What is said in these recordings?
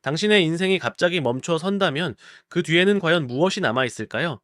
당신의 인생이 갑자기 멈춰 선다면 그 뒤에는 과연 무엇이 남아 있을까요?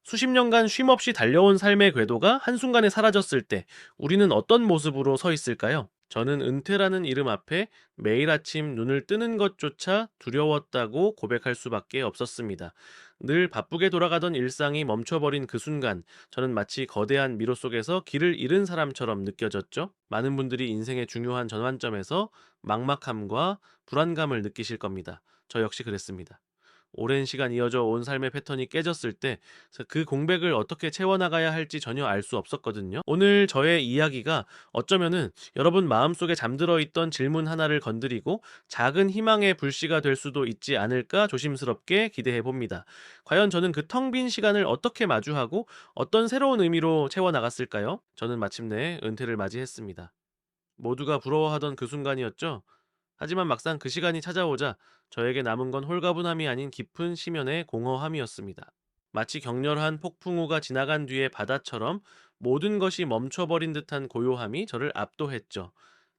수십 년간 쉼없이 달려온 삶의 궤도가 한순간에 사라졌을 때 우리는 어떤 모습으로 서 있을까요? 저는 은퇴라는 이름 앞에 매일 아침 눈을 뜨는 것조차 두려웠다고 고백할 수밖에 없었습니다. 늘 바쁘게 돌아가던 일상이 멈춰버린 그 순간, 저는 마치 거대한 미로 속에서 길을 잃은 사람처럼 느껴졌죠. 많은 분들이 인생의 중요한 전환점에서 막막함과 불안감을 느끼실 겁니다. 저 역시 그랬습니다. 오랜 시간 이어져 온 삶의 패턴이 깨졌을 때 그 공백을 어떻게 채워나가야 할지 전혀 알 수 없었거든요. 오늘 저의 이야기가 어쩌면은 여러분 마음속에 잠들어 있던 질문 하나를 건드리고 작은 희망의 불씨가 될 수도 있지 않을까 조심스럽게 기대해 봅니다. 과연 저는 그 텅 빈 시간을 어떻게 마주하고 어떤 새로운 의미로 채워나갔을까요? 저는 마침내 은퇴를 맞이했습니다. 모두가 부러워하던 그 순간이었죠. 하지만 막상 그 시간이 찾아오자 저에게 남은 건 홀가분함이 아닌 깊은 심연의 공허함이었습니다. 마치 격렬한 폭풍우가 지나간 뒤의 바다처럼 모든 것이 멈춰버린 듯한 고요함이 저를 압도했죠.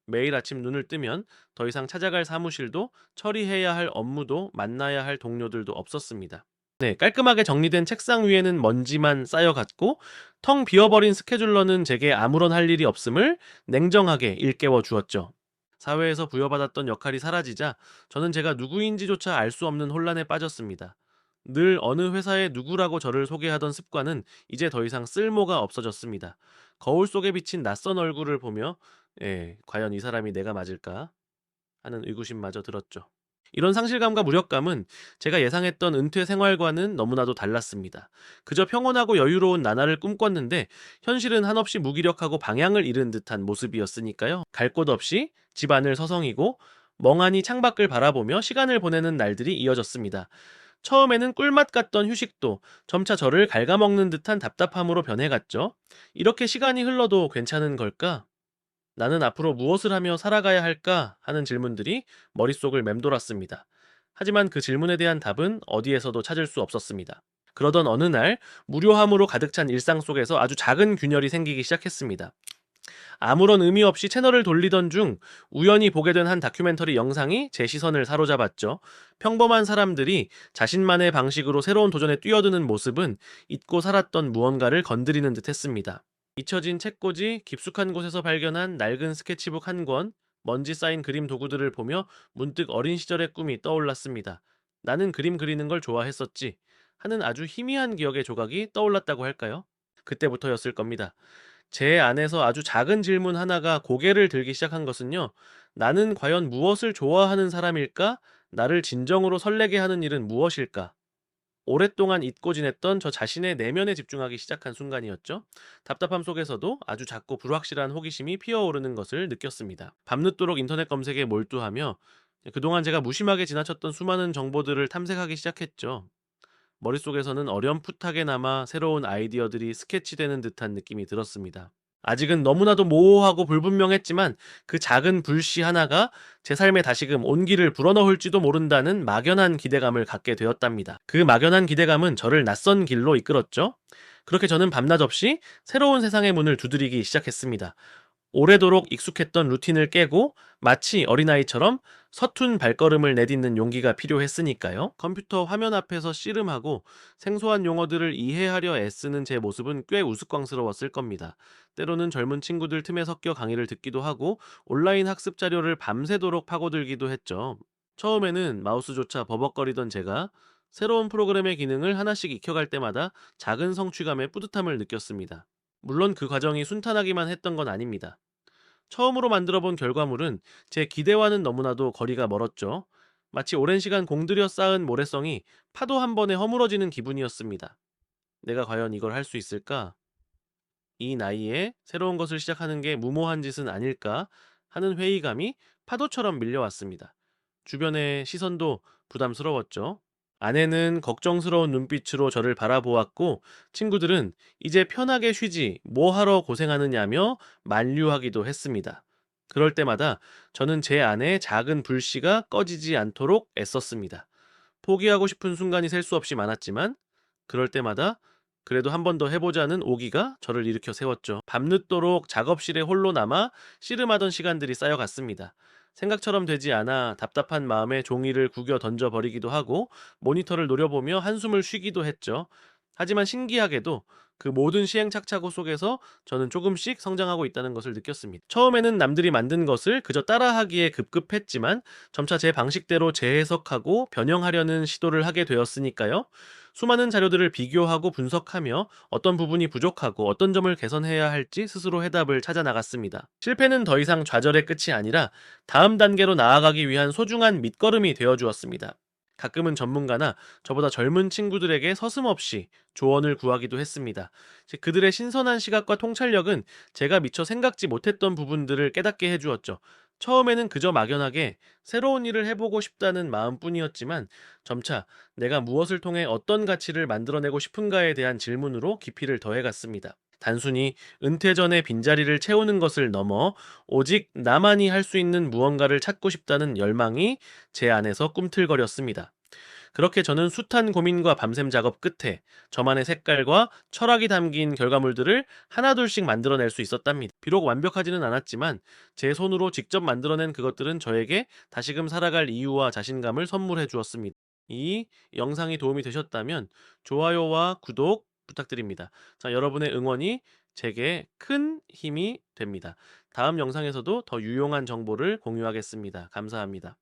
매일 아침 눈을 뜨면 더 이상 찾아갈 사무실도, 처리해야 할 업무도, 만나야 할 동료들도 없었습니다. 네, 깔끔하게 정리된 책상 위에는 먼지만 쌓여갔고 텅 비어버린 스케줄러는 제게 아무런 할 일이 없음을 냉정하게 일깨워 주었죠. 사회에서 부여받았던 역할이 사라지자 저는 제가 누구인지조차 알 수 없는 혼란에 빠졌습니다. 늘 어느 회사의 누구라고 저를 소개하던 습관은 이제 더 이상 쓸모가 없어졌습니다. 거울 속에 비친 낯선 얼굴을 보며 과연 이 사람이 내가 맞을까 하는 의구심마저 들었죠. 이런 상실감과 무력감은 제가 예상했던 은퇴 생활과는 너무나도 달랐습니다. 그저 평온하고 여유로운 나날을 꿈꿨는데 현실은 한없이 무기력하고 방향을 잃은 듯한 모습이었으니까요. 갈 곳 없이 집 안을 서성이고 멍하니 창밖을 바라보며 시간을 보내는 날들이 이어졌습니다. 처음에는 꿀맛 같던 휴식도 점차 저를 갉아먹는 듯한 답답함으로 변해갔죠. 이렇게 시간이 흘러도 괜찮은 걸까? 나는 앞으로 무엇을 하며 살아가야 할까 하는 질문들이 머릿속을 맴돌았습니다. 하지만 그 질문에 대한 답은 어디에서도 찾을 수 없었습니다. 그러던 어느 날 무료함으로 가득 찬 일상 속에서 아주 작은 균열이 생기기 시작했습니다. 아무런 의미 없이 채널을 돌리던 중 우연히 보게 된 한 다큐멘터리 영상이 제 시선을 사로잡았죠. 평범한 사람들이 자신만의 방식으로 새로운 도전에 뛰어드는 모습은 잊고 살았던 무언가를 건드리는 듯 했습니다. 잊혀진 책꽂이, 깊숙한 곳에서 발견한 낡은 스케치북 한 권, 먼지 쌓인 그림 도구들을 보며 문득 어린 시절의 꿈이 떠올랐습니다. 나는 그림 그리는 걸 좋아했었지 하는 아주 희미한 기억의 조각이 떠올랐다고 할까요? 그때부터였을 겁니다. 제 안에서 아주 작은 질문 하나가 고개를 들기 시작한 것은요. 나는 과연 무엇을 좋아하는 사람일까? 나를 진정으로 설레게 하는 일은 무엇일까? 오랫동안 잊고 지냈던 저 자신의 내면에 집중하기 시작한 순간이었죠. 답답함 속에서도 아주 작고 불확실한 호기심이 피어오르는 것을 느꼈습니다. 밤늦도록 인터넷 검색에 몰두하며 그동안 제가 무심하게 지나쳤던 수많은 정보들을 탐색하기 시작했죠. 머릿속에서는 어렴풋하게 남아 새로운 아이디어들이 스케치되는 듯한 느낌이 들었습니다. 아직은 너무나도 모호하고 불분명했지만 그 작은 불씨 하나가 제 삶에 다시금 온기를 불어넣을지도 모른다는 막연한 기대감을 갖게 되었답니다. 그 막연한 기대감은 저를 낯선 길로 이끌었죠. 그렇게 저는 밤낮 없이 새로운 세상의 문을 두드리기 시작했습니다. 오래도록 익숙했던 루틴을 깨고 마치 어린아이처럼 서툰 발걸음을 내딛는 용기가 필요했으니까요. 컴퓨터 화면 앞에서 씨름하고 생소한 용어들을 이해하려 애쓰는 제 모습은 꽤 우스꽝스러웠을 겁니다. 때로는 젊은 친구들 틈에 섞여 강의를 듣기도 하고 온라인 학습 자료를 밤새도록 파고들기도 했죠. 처음에는 마우스조차 버벅거리던 제가 새로운 프로그램의 기능을 하나씩 익혀갈 때마다 작은 성취감에 뿌듯함을 느꼈습니다. 물론 그 과정이 순탄하기만 했던 건 아닙니다. 처음으로 만들어 본 결과물은 제 기대와는 너무나도 거리가 멀었죠. 마치 오랜 시간 공들여 쌓은 모래성이 파도 한 번에 허물어지는 기분이었습니다. 내가 과연 이걸 할 수 있을까? 이 나이에 새로운 것을 시작하는 게 무모한 짓은 아닐까 하는 회의감이 파도처럼 밀려왔습니다. 주변의 시선도 부담스러웠죠. 아내는 걱정스러운 눈빛으로 저를 바라보았고 친구들은 이제 편하게 쉬지 뭐 하러 고생하느냐며 만류하기도 했습니다. 그럴 때마다 저는 제 안에 작은 불씨가 꺼지지 않도록 애썼습니다. 포기하고 싶은 순간이 셀 수 없이 많았지만 그럴 때마다 그래도 한 번 더 해보자는 오기가 저를 일으켜 세웠죠. 밤늦도록 작업실에 홀로 남아 씨름하던 시간들이 쌓여갔습니다. 생각처럼 되지 않아 답답한 마음에 종이를 구겨 던져버리기도 하고 모니터를 노려보며 한숨을 쉬기도 했죠. 하지만 신기하게도 그 모든 시행착착오 속에서 저는 조금씩 성장하고 있다는 것을 느꼈습니다. 처음에는 남들이 만든 것을 그저 따라하기에 급급했지만 점차 제 방식대로 재해석하고 변형하려는 시도를 하게 되었으니까요. 수많은 자료들을 비교하고 분석하며 어떤 부분이 부족하고 어떤 점을 개선해야 할지 스스로 해답을 찾아 나갔습니다. 실패는 더 이상 좌절의 끝이 아니라 다음 단계로 나아가기 위한 소중한 밑거름이 되어 주었습니다. 가끔은 전문가나 저보다 젊은 친구들에게 서슴없이 조언을 구하기도 했습니다. 그들의 신선한 시각과 통찰력은 제가 미처 생각지 못했던 부분들을 깨닫게 해주었죠. 처음에는 그저 막연하게 새로운 일을 해보고 싶다는 마음뿐이었지만 점차 내가 무엇을 통해 어떤 가치를 만들어내고 싶은가에 대한 질문으로 깊이를 더해갔습니다. 단순히 은퇴 전에 빈자리를 채우는 것을 넘어 오직 나만이 할 수 있는 무언가를 찾고 싶다는 열망이 제 안에서 꿈틀거렸습니다. 그렇게 저는 숱한 고민과 밤샘 작업 끝에 저만의 색깔과 철학이 담긴 결과물들을 하나둘씩 만들어낼 수 있었답니다. 비록 완벽하지는 않았지만 제 손으로 직접 만들어낸 그것들은 저에게 다시금 살아갈 이유와 자신감을 선물해 주었습니다. 이 영상이 도움이 되셨다면 좋아요와 구독 부탁드립니다. 자, 여러분의 응원이 제게 큰 힘이 됩니다. 다음 영상에서도 더 유용한 정보를 공유하겠습니다. 감사합니다.